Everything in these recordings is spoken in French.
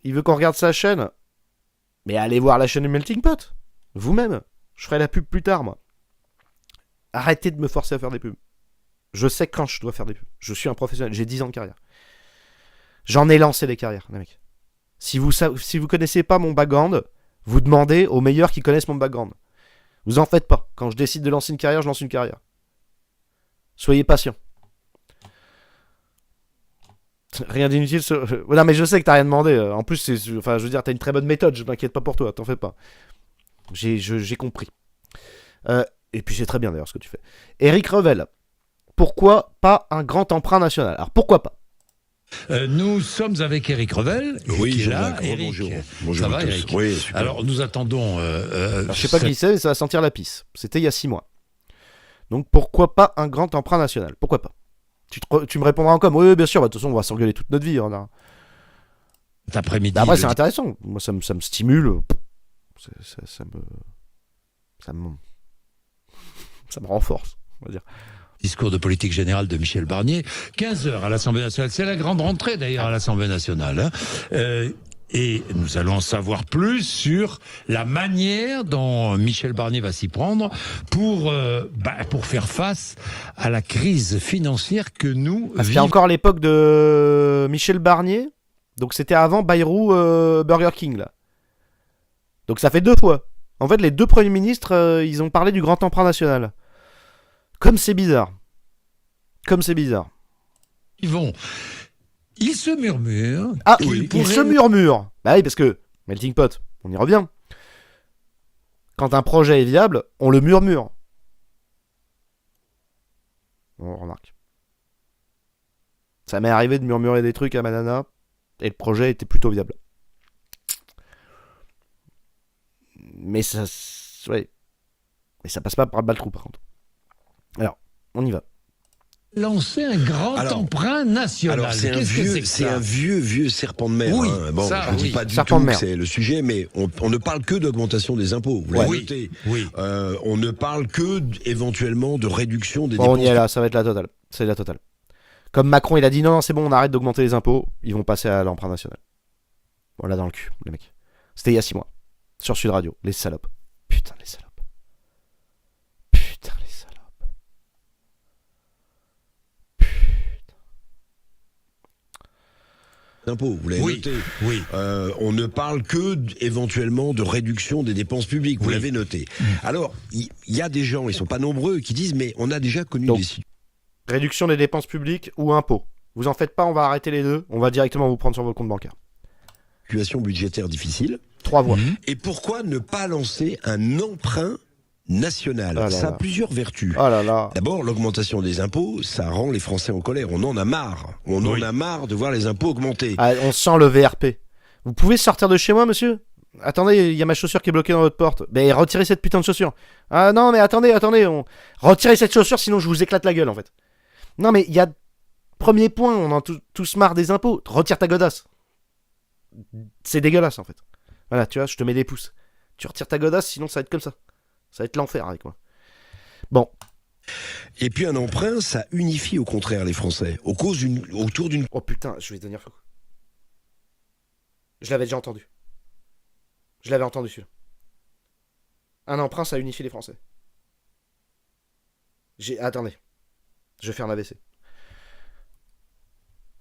Il veut qu'on regarde sa chaîne. Mais allez voir la chaîne du Melting Pot. Vous-même. Je ferai la pub plus tard, moi. Arrêtez de me forcer à faire des pubs. Je sais quand je dois faire des pubs. Je suis un professionnel. J'ai 10 ans de carrière. J'en ai lancé des carrières, les mecs. Si vous connaissez pas mon background, vous demandez aux meilleurs qui connaissent mon background. Vous en faites pas. Quand je décide de lancer une carrière, je lance une carrière. Soyez patient. Rien d'inutile. Non, mais je sais que t'as rien demandé. En plus, je veux dire, t'as une très bonne méthode. Je m'inquiète pas pour toi. T'en fais pas. J'ai compris. Et puis, c'est très bien d'ailleurs ce que tu fais. Eric Revel. Pourquoi pas un grand emprunt national? Alors, pourquoi pas? Nous sommes avec Eric Revel. Oui, qui est là. Eric, bonjour ça va, à tous. Eric? Oui, super. Alors, nous attendons. Alors, je sais pas qui c'est, mais ça va sentir la pisse. C'était il y a 6 mois. Donc, pourquoi pas un grand emprunt national? Pourquoi pas? Tu me répondras en com. Oui, bien sûr. De toute façon, on va s'engueuler toute notre vie. Cet après-midi. Après, c'est intéressant. Moi, ça me stimule. Ça me renforce, on va dire. Discours de politique générale de Michel Barnier, 15h à l'Assemblée nationale. C'est la grande rentrée d'ailleurs à l'Assemblée nationale. Et nous allons en savoir plus sur la manière dont Michel Barnier va s'y prendre pour faire face à la crise financière que nous vivons. C'était encore l'époque de Michel Barnier. Donc c'était avant Bayrou Burger King, là. Donc ça fait 2 fois. En fait, les 2 premiers ministres, ils ont parlé du grand emprunt national. Comme c'est bizarre. Il se murmure. Ah, il se murmure. Bah oui, parce que, Melting Pot, on y revient. Quand un projet est viable, on le murmure. On remarque. Ça m'est arrivé de murmurer des trucs à Manana, et le projet était plutôt viable. Mais ça... Ouais. Mais ça passe pas par le bas-le-trou, par contre. Alors, on y va. Lancer un grand emprunt national. Alors c'est un vieux serpent de mer. Oui, Bon, ça, je ne dis pas du tout que c'est le sujet, mais on ne parle que d'augmentation des impôts. Vous l'avez noté. Oui. On ne parle que éventuellement de réduction des dépenses. On y est là, ça va être la totale. C'est la totale. Comme Macron, il a dit non, c'est bon, on arrête d'augmenter les impôts. Ils vont passer à l'emprunt national. Voilà dans le cul, les mecs. C'était il y a 6 mois. Sur Sud Radio. Les salopes. Putain, les salopes. Impôts, vous l'avez noté. Oui. On ne parle que éventuellement de réduction des dépenses publiques. Vous l'avez noté. Alors, il y a des gens, ils sont pas nombreux, qui disent mais on a déjà connu des situations. Réduction des dépenses publiques ou impôts. Vous en faites pas, on va arrêter les deux. On va directement vous prendre sur vos comptes bancaires. Situation budgétaire difficile. 3 voies. Et pourquoi ne pas lancer un emprunt national? Ça a plusieurs vertus. D'abord, l'augmentation des impôts, ça rend les Français en colère. On en a marre. On en a marre de voir les impôts augmenter. On sent le VRP. Vous pouvez sortir de chez moi, monsieur? Attendez, il y a ma chaussure qui est bloquée dans votre porte. Mais retirez cette putain de chaussure. Ah non, mais attendez. Retirez cette chaussure, sinon je vous éclate la gueule, en fait. Non, mais il y a... Premier point, on en a tous marre des impôts. Retire ta godasse. C'est dégueulasse, en fait. Voilà, tu vois, je te mets des pouces. Tu retires ta godasse, sinon ça va être comme ça. Ça va être l'enfer avec moi. Bon. Et puis un emprunt, ça unifie au contraire les Français. Autour d'une... Oh putain, je vais devenir fou. Je l'avais déjà entendu. Je l'avais entendu celui-là. Un emprunt, ça unifie les Français. Attendez. Je vais faire ma WC.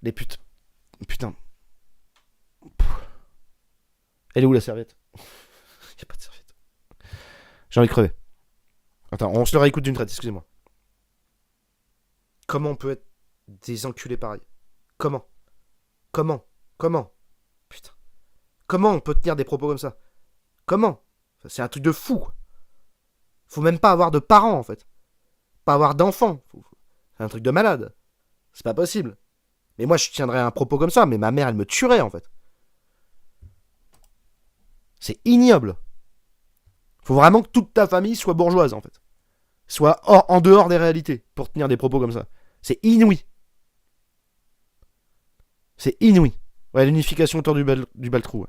Les putes. Putain. Elle est où la serviette? Il n'y a pas de serviette. J'ai envie de crever. Attends, on se le réécoute d'une traite, excusez-moi. Comment on peut être des enculés pareils? Comment? Putain. Comment on peut tenir des propos comme ça? Comment? C'est un truc de fou, quoi. Faut même pas avoir de parents, en fait. Pas avoir d'enfants. C'est un truc de malade. C'est pas possible. Mais moi, je tiendrais un propos comme ça, mais ma mère, elle me tuerait, en fait. C'est ignoble. Faut vraiment que toute ta famille soit bourgeoise, en fait. Soit en dehors des réalités, pour tenir des propos comme ça. C'est inouï. C'est inouï. Ouais, l'unification autour du bal-trou. Ouais.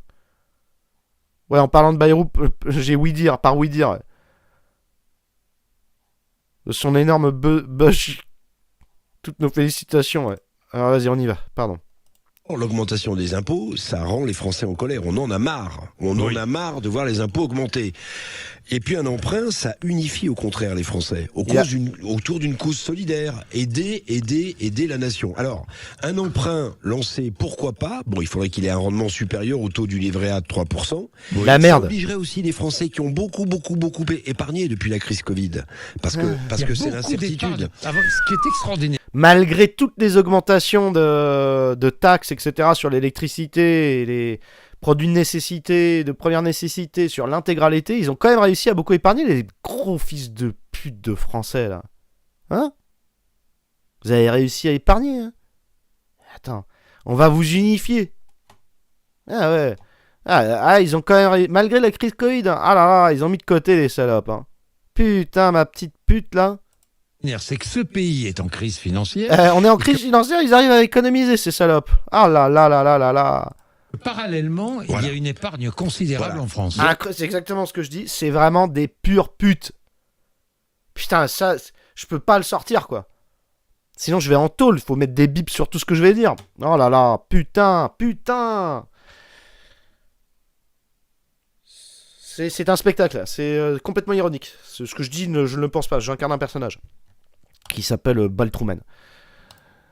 Ouais, en parlant de Bayrou, j'ai ouï dire, par ouï dire, ouais. De son énorme bush. Toutes nos félicitations, ouais. Alors vas-y, on y va, pardon. L'augmentation des impôts, ça rend les Français en colère. On en a marre. On en a marre de voir les impôts augmenter. Et puis un emprunt, ça unifie au contraire les Français autour d'une cause solidaire. Aider la nation. Alors, un emprunt lancé, pourquoi pas? Bon, il faudrait qu'il ait un rendement supérieur au taux du livret A de 3%. La merde. Ça obligerait aussi les Français qui ont beaucoup épargné depuis la crise Covid. Parce que c'est l'incertitude. Ce qui est extraordinaire. Malgré toutes les augmentations de taxes, etc., sur l'électricité et les produits de première nécessité, sur l'intégralité, ils ont quand même réussi à beaucoup épargner, les gros fils de pute de Français, là. Hein? Vous avez réussi à épargner, hein? Attends, on va vous unifier. Ah ouais. Ils ont quand même... Malgré la crise Covid, hein. Ah là là, ils ont mis de côté les salopes, hein. Putain, ma petite pute, là. C'est que ce pays est en crise financière. On est en crise financière, ils arrivent à économiser ces salopes. Ah là là là là là là. Parallèlement, il y a une épargne considérable en France. C'est exactement ce que je dis, c'est vraiment des pures putes. Putain, ça, je peux pas le sortir, quoi. Sinon, je vais en tôle, il faut mettre des bips sur tout ce que je vais dire. Oh là là, putain. C'est un spectacle, là. C'est complètement ironique. Ce que je dis, je ne le pense pas, j'incarne un personnage qui s'appelle Baltrouman.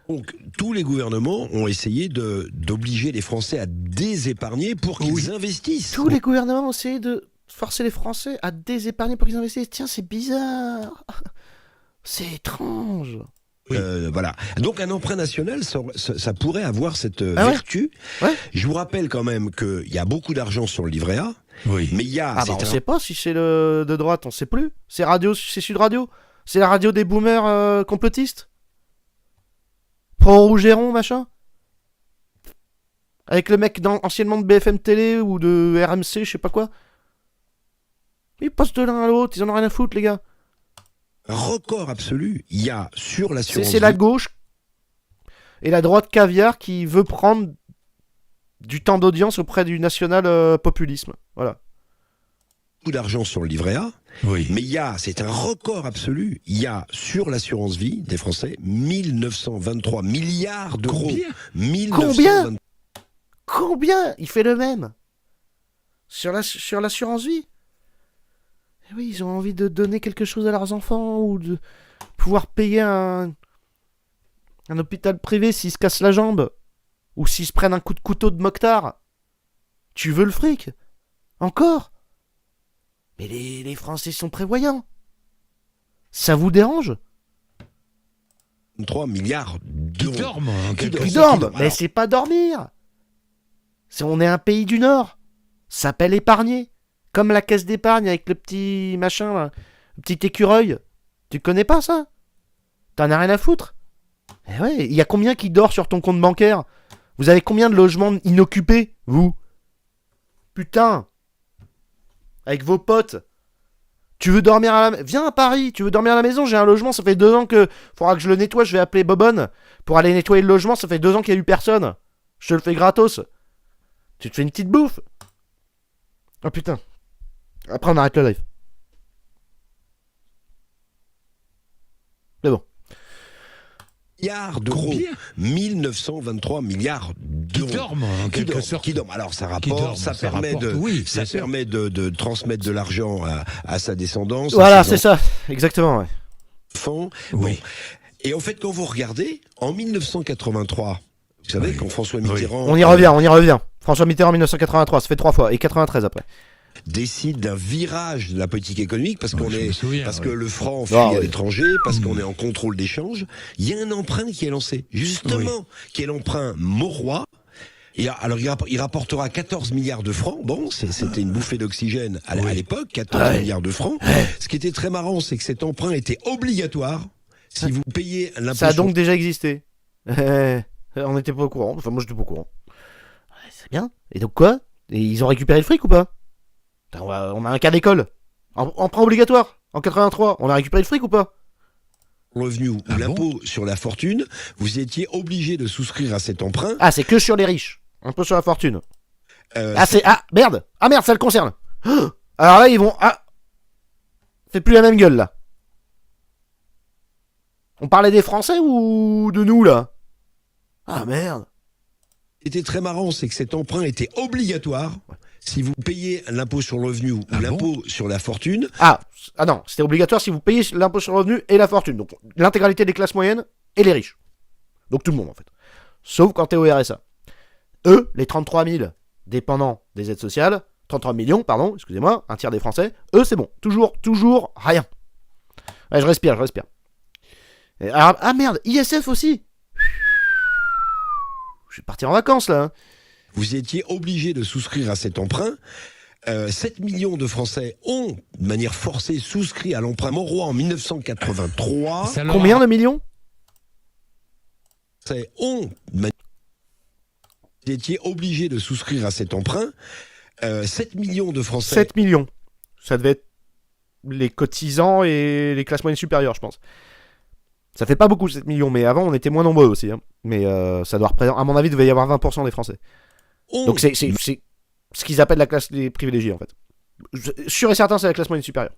Donc, tous les gouvernements ont essayé d'obliger les Français à désépargner pour qu'ils investissent. Tous les gouvernements ont essayé de forcer les Français à désépargner pour qu'ils investissent. Tiens, c'est bizarre. C'est étrange. Voilà. Donc, un emprunt national, ça pourrait avoir cette vertu. Ouais. Je vous rappelle quand même qu'il y a beaucoup d'argent sur le livret A. Oui. Mais il y a... on sait pas si c'est de droite, on sait plus. C'est Sud Radio. C'est la radio des boomers complotistes. Pro-Rougeron, machin. Avec le mec anciennement de BFM Télé ou de RMC, je sais pas quoi. Ils passent de l'un à l'autre, ils en ont rien à foutre, les gars. Record absolu, il y a sur l'assurance... C'est la gauche et la droite caviar qui veut prendre du temps d'audience auprès du national-populisme. Voilà. Beaucoup d'argent sur le livret A. Oui. Mais c'est un record absolu. Il y a sur l'assurance vie des Français 1923 milliards d'euros. Combien il fait le même sur l'assurance vie. Et oui, ils ont envie de donner quelque chose à leurs enfants ou de pouvoir payer un hôpital privé s'ils se cassent la jambe ou s'ils se prennent un coup de couteau de Mokhtar. Tu veux le fric? Encore? Mais les Français sont prévoyants. Ça vous dérange? 3 milliards d'euros. Qui dorment. Mais c'est pas dormir. On est un pays du Nord. Ça s'appelle épargner. Comme la caisse d'épargne avec le petit machin, là, le petit écureuil. Tu connais pas ça? T'en as rien à foutre? Eh ouais, il y a combien qui dort sur ton compte bancaire? Vous avez combien de logements inoccupés, vous? Putain. Avec vos potes. Tu veux dormir à la... Viens à Paris, tu veux dormir à la maison, j'ai un logement, ça fait 2 ans que... Faudra que je le nettoie, je vais appeler Bobonne pour aller nettoyer le logement, ça fait 2 ans qu'il n'y a eu personne. Je te le fais gratos. Tu te fais une petite bouffe. Oh putain. Après on arrête le live. C'est bon. Milliards d'euros. 1923 milliards d'euros. Qui dorment, en quelque sorte. Qui dorment. Alors ça rapporte, ça permet de transmettre de l'argent à sa descendance. Voilà, c'est ça. Exactement, ouais. Enfants. Oui. Bon. Et en fait, quand vous regardez, en 1983, vous savez, quand François Mitterrand... On y revient. François Mitterrand en 1983, ça fait 3 fois. Et 93 après. Décide d'un virage de la politique économique parce que le franc fuit à l'étranger, parce qu'on est en contrôle d'échange. Il y a un emprunt qui est lancé, justement, qui est l'emprunt Mauroy. Et alors, il rapportera 14 milliards de francs. Bon, c'était une bouffée d'oxygène à l'époque, 14 milliards de francs. Ce qui était très marrant, c'est que cet emprunt était obligatoire si vous payez l'impôt. Ça a donc déjà existé. On n'était pas au courant. Enfin, moi, j'étais pas au courant. C'est bien. Et donc quoi? Et ils ont récupéré le fric ou pas? On a un cas d'école. Emprunt obligatoire. En 83. On a récupéré le fric ou pas? Revenu ou l'impôt sur la fortune, vous étiez obligé de souscrire à cet emprunt. Ah, c'est que sur les riches. Un peu sur la fortune. Merde. Ah merde, ça le concerne. Alors là, ils vont... Fais plus la même gueule, là. On parlait des Français ou de nous, là? Ah merde. était très marrant, c'est que cet emprunt était obligatoire si vous payez l'impôt sur le revenu ou l'impôt sur la fortune. Ah non, c'était obligatoire si vous payez l'impôt sur le revenu et la fortune. Donc l'intégralité des classes moyennes et les riches. Donc tout le monde en fait. Sauf quand t'es au RSA. Eux, les 33 000 dépendants des aides sociales, 33 millions, pardon, excusez-moi, un tiers des Français, eux c'est bon. Toujours rien. Ouais, je respire. Alors, ah merde, ISF aussi. Je vais partir en vacances là. Vous étiez obligé de souscrire à cet emprunt. 7 millions de Français ont, de manière forcée, souscrit à l'emprunt Monroy en 1983. Combien de millions? Vous étiez obligé de souscrire à cet emprunt. 7 millions de Français. 7 millions. Ça devait être les cotisants et les classes moyennes supérieures, je pense. Ça fait pas beaucoup, 7 millions, mais avant, on était moins nombreux aussi. Hein. Mais ça doit représenter, à mon avis, il devait y avoir 20% des Français. Donc c'est ce qu'ils appellent la classe des privilégiés, en fait. Sûr et certain, c'est la classe moyenne supérieure.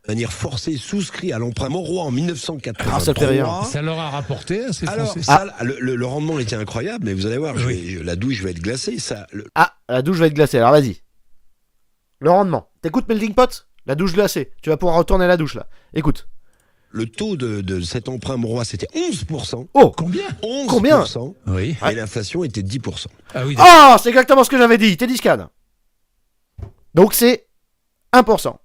De manière forcée, souscrit à l'emprunt Monroy en 1983. Ah, ça fait rien. Ça leur a rapporté, ces Français. Le rendement était incroyable, mais vous allez voir, la douche va être glacée. La douche va être glacée, alors vas-y. Le rendement. T'écoutes Melting Pot? La douche glacée. Tu vas pouvoir retourner à la douche, là. Écoute. Le taux de cet emprunt Monroy, c'était 11%. Oh, combien? 11%. Combien? Oui. Et l'inflation était 10%. Ah oui. Oh, c'est exactement ce que j'avais dit. T'es discane. Donc c'est 1%.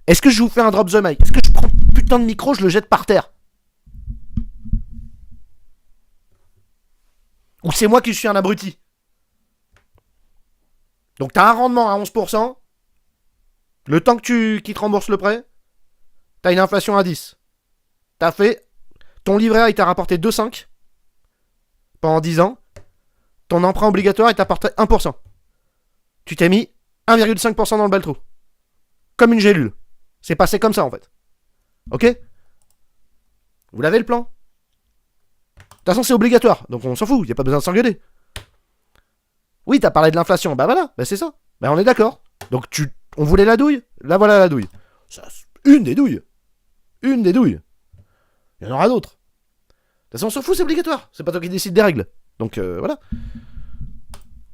Est-ce que je vous fais un drop the mic? Est-ce que je prends putain de micro, je le jette par terre? Ou c'est moi qui suis un abruti? Donc t'as un rendement à 11%. Le temps qu'il te rembourse le prêt, t'as une inflation à 10. T'as fait... Ton livret A, il t'a rapporté 2,5 pendant 10 ans. Ton emprunt obligatoire, il t'a apporté 1%. Tu t'es mis 1,5% dans le bel trou. Comme une gélule. C'est passé comme ça, en fait. Ok? Vous l'avez, le plan? De toute façon, c'est obligatoire. Donc on s'en fout, y a pas besoin de s'engueuler. Oui, t'as parlé de l'inflation. Bah voilà, bah c'est ça. Bah on est d'accord. Donc on voulait la douille? Là, voilà la douille. Ça, une des douilles. Une des douilles. Il y en aura d'autres. De toute façon, on s'en fout, c'est obligatoire. C'est pas toi qui décides des règles. Donc voilà.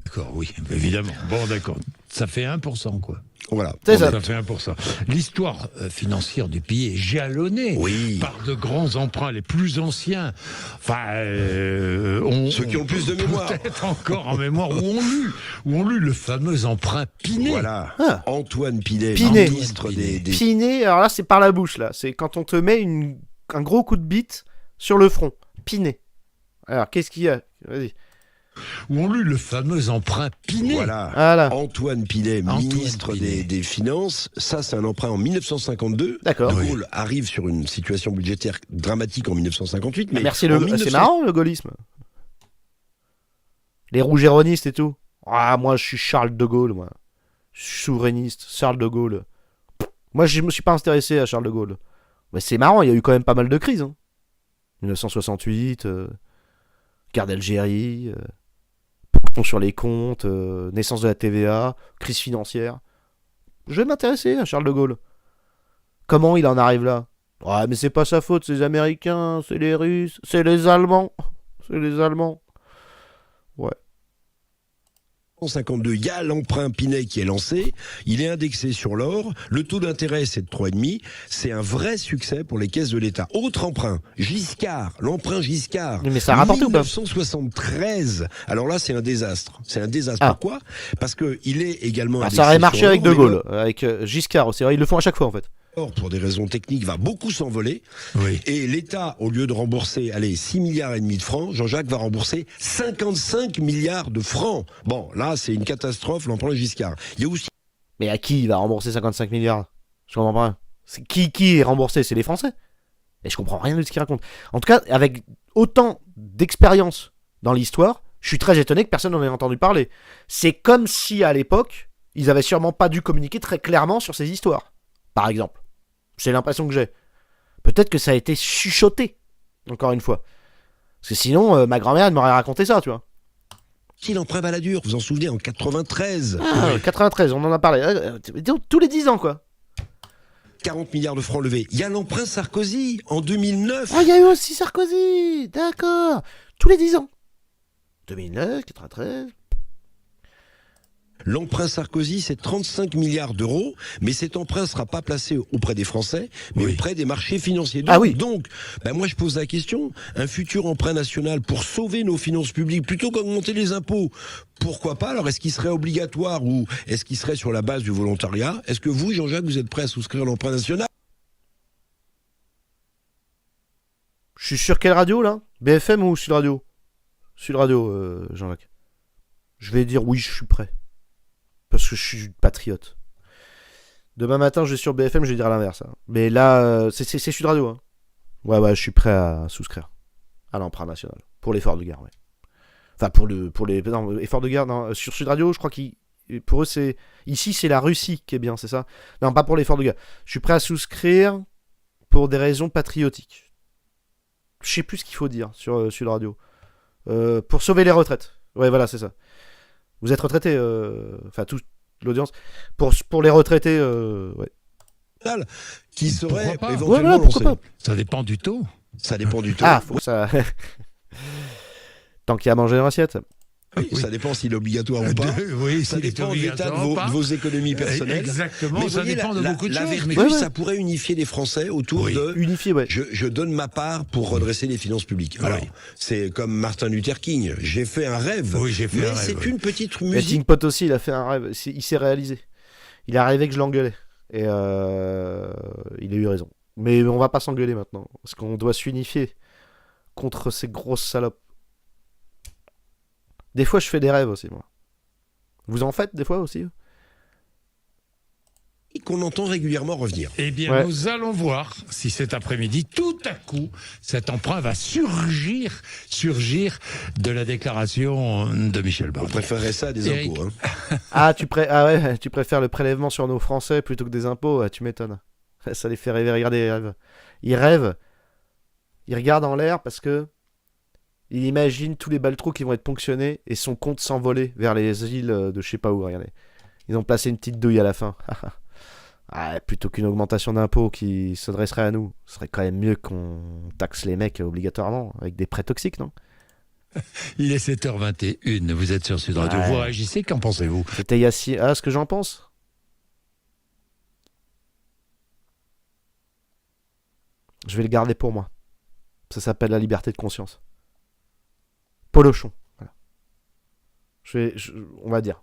D'accord, oui, évidemment. Bon, d'accord. Ça fait 1%, quoi. Voilà. Ça fait 1%. L'histoire financière du pays est jalonnée par de grands emprunts, les plus anciens. Enfin, ceux qui ont plus de mémoire. Peut-être encore en mémoire, où ont lu le fameux emprunt Pinet. Voilà. Antoine Pinet, ministre des... Pinet, alors là, c'est par la bouche, là. C'est quand on te met un gros coup de bite sur le front. Pinet. Alors, qu'est-ce qu'il y a? Vas-y. Où ont lu le fameux emprunt Pinet. Voilà. Antoine Pinet, ministre des Finances. Ça, c'est un emprunt en 1952. D'accord. De Gaulle arrive sur une situation budgétaire dramatique en 1958. Mais merci c'est marrant, le gaullisme. Les rouges-géronistes et tout. Ah, moi, je suis Charles de Gaulle, moi. Je suis souverainiste, Charles de Gaulle. Moi, je me suis pas intéressé à Charles de Gaulle. Mais c'est marrant, il y a eu quand même pas mal de crises. Hein. 1968, guerre d'Algérie... sur les comptes, naissance de la TVA, crise financière. Je vais m'intéresser à Charles de Gaulle. Comment il en arrive là? Ouais, mais c'est pas sa faute, c'est les Américains, c'est les Russes, c'est les Allemands. C'est les Allemands. Ouais. En 1952, il y a l'emprunt Pinet qui est lancé, il est indexé sur l'or, le taux d'intérêt c'est de 3,5, c'est un vrai succès pour les caisses de l'État. Autre emprunt, Giscard, l'emprunt Giscard. Mais ça rapporte ou pas? 1973. Alors là, c'est un désastre. C'est un désastre. Pourquoi? Parce que il est également indexé ça aurait marché sur avec l'or, De Gaulle, avec Giscard, c'est vrai, ils le font à chaque fois en fait. Pour des raisons techniques, va beaucoup s'envoler. Oui. Et l'État, au lieu de rembourser, 6,5 milliards de francs, Jean-Jacques va rembourser 55 milliards de francs. Bon, là, c'est une catastrophe, l'emprunt Giscard. Il y a aussi... Mais à qui il va rembourser 55 milliards? Je comprends pas. C'est qui est remboursé? C'est les Français. Et je comprends rien de ce qu'il raconte. En tout cas, avec autant d'expérience dans l'histoire, je suis très étonné que personne n'en ait entendu parler. C'est comme si, à l'époque, ils avaient sûrement pas dû communiquer très clairement sur ces histoires. Par exemple. C'est l'impression que j'ai. Peut-être que ça a été chuchoté, encore une fois. Parce que sinon, ma grand-mère, elle m'aurait raconté ça, tu vois. Si l'emprunt Balladur, vous vous en souvenez, en 93. Ah, 93, on en a parlé. Tous les 10 ans, quoi. 40 milliards de francs levés. Il y a l'emprunt Sarkozy, en 2009. Ah, il y a eu aussi Sarkozy. D'accord. Tous les 10 ans. 2009, 93. L'emprunt Sarkozy, c'est 35 milliards d'euros, mais cet emprunt ne sera pas placé auprès des Français, mais auprès des marchés financiers. Donc, moi je pose la question, un futur emprunt national pour sauver nos finances publiques, plutôt qu'augmenter les impôts, pourquoi pas? Alors est-ce qu'il serait obligatoire ou est-ce qu'il serait sur la base du volontariat? Est-ce que vous, Jean-Jacques, vous êtes prêt à souscrire l'emprunt national? Je suis sur quelle radio là? BFM ou Sud Radio? Sud Radio, Jean-Jacques. Je vais dire oui, je suis prêt. Parce que je suis patriote. Demain matin, je vais sur BFM, je vais dire l'inverse. Hein. Mais là, c'est Sud Radio. Hein. Ouais, je suis prêt à souscrire à l'emprunt national. Pour l'effort de guerre, ouais. Enfin, pour les efforts de guerre, non, sur Sud Radio, je crois pour eux, c'est... Ici, c'est la Russie qui est bien, c'est ça? Non, pas pour l'effort de guerre. Je suis prêt à souscrire pour des raisons patriotiques. Je sais plus ce qu'il faut dire sur Sud Radio. Pour sauver les retraites. Ouais, voilà, c'est ça. Vous êtes retraité, enfin, toute l'audience. Pour les retraités, ouais. Qui serait éventuellement voilà, pourquoi pas. Ça dépend du taux. Ça dépend du taux. Ah, faut que ça... Tant qu'il y a à manger dans l'assiette. Oui, ça dépend s'il est obligatoire ou pas. Oui, ça dépend de l'état de vos économies personnelles. Exactement, mais ça voyez, dépend de beaucoup de choses. La vertu, ça pourrait unifier les Français autour de... Unifier, ouais. Je donne ma part pour redresser les finances publiques. Alors, c'est comme Martin Luther King. J'ai fait un rêve. Oui, j'ai fait un rêve. Mais c'est une petite musique. Meeting Pot aussi, il a fait un rêve. Il s'est réalisé. Il est arrivé que je l'engueulais. Et il a eu raison. Mais on va pas s'engueuler maintenant. Parce qu'on doit s'unifier contre ces grosses salopes. Des fois, je fais des rêves aussi, moi. Vous en faites des fois aussi? Qu'on entend régulièrement revenir. Eh bien, nous allons voir si cet après-midi, tout à coup, cet emprunt va surgir de la déclaration de Michel Barnier. On préférerait ça à des impôts. Hein. Tu préfères le prélèvement sur nos Français plutôt que des impôts? Tu m'étonnes. Ça les fait rêver. Regardez, ils rêvent. Ils regardent en l'air parce que il imagine tous les baltros qui vont être ponctionnés et son compte s'envoler vers les îles de je sais pas où. Regardez. Ils ont placé une petite douille à la fin. Plutôt qu'une augmentation d'impôts qui s'adresserait à nous, ce serait quand même mieux qu'on taxe les mecs obligatoirement avec des prêts toxiques, non? Il est 7h21, vous êtes sur Sud Radio. Vous réagissez, qu'en pensez-vous? C'était Yassine. Ce que j'en pense? Je vais le garder pour moi. Ça s'appelle la liberté de conscience. Polochon. Voilà. On va dire.